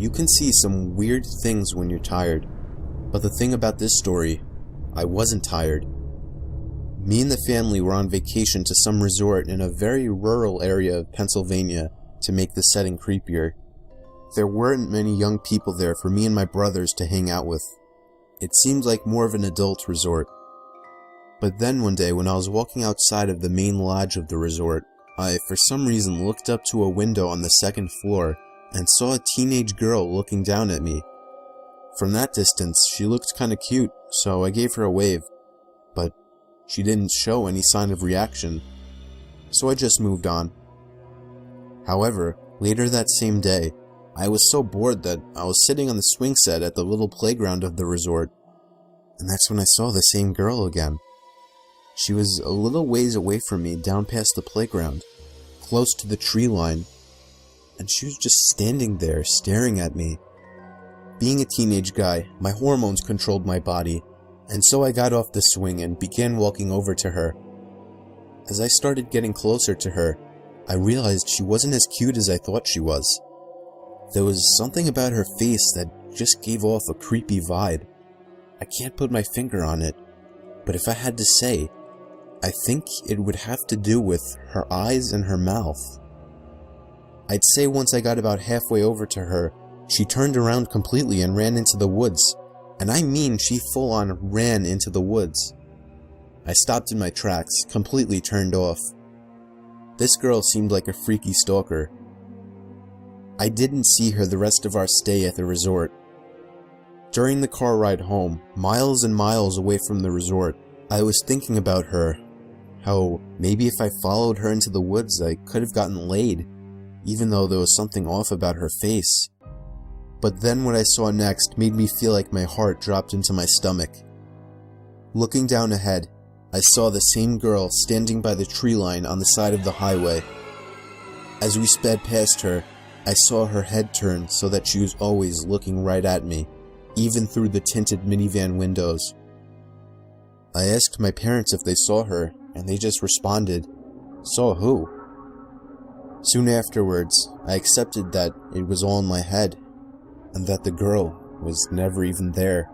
You can see some weird things when you're tired, but the thing about this story, I wasn't tired. Me and the family were on vacation to some resort in a very rural area of Pennsylvania to make the setting creepier. There weren't many young people there for me and my brothers to hang out with. It seemed like more of an adult resort. But then one day when I was walking outside of the main lodge of the resort, I, for some reason, looked up to a window on the second floor and saw a teenage girl looking down at me. From that distance, she looked kinda cute, so I gave her a wave, but she didn't show any sign of reaction, so I just moved on. However, later that same day, I was so bored that I was sitting on the swing set at the little playground of the resort, and that's when I saw the same girl again. She was a little ways away from me down past the playground, close to the tree line, and she was just standing there staring at me. Being a teenage guy, my hormones controlled my body, and so I got off the swing and began walking over to her. As I started getting closer to her, I realized she wasn't as cute as I thought she was. There was something about her face that just gave off a creepy vibe. I can't put my finger on it, but if I had to say, I think it would have to do with her eyes and her mouth. I'd say once I got about halfway over to her, she turned around completely and ran into the woods. And I mean she full on ran into the woods. I stopped in my tracks, completely turned off. This girl seemed like a freaky stalker. I didn't see her the rest of our stay at the resort. During the car ride home, miles and miles away from the resort, I was thinking about her. How maybe if I followed her into the woods I could have gotten laid, even though there was something off about her face. But then what I saw next made me feel like my heart dropped into my stomach. Looking down ahead, I saw the same girl standing by the tree line on the side of the highway. As we sped past her, I saw her head turn so that she was always looking right at me, even through the tinted minivan windows. I asked my parents if they saw her, and they just responded, "Saw who?" Soon afterwards, I accepted that it was all in my head, and that the girl was never even there.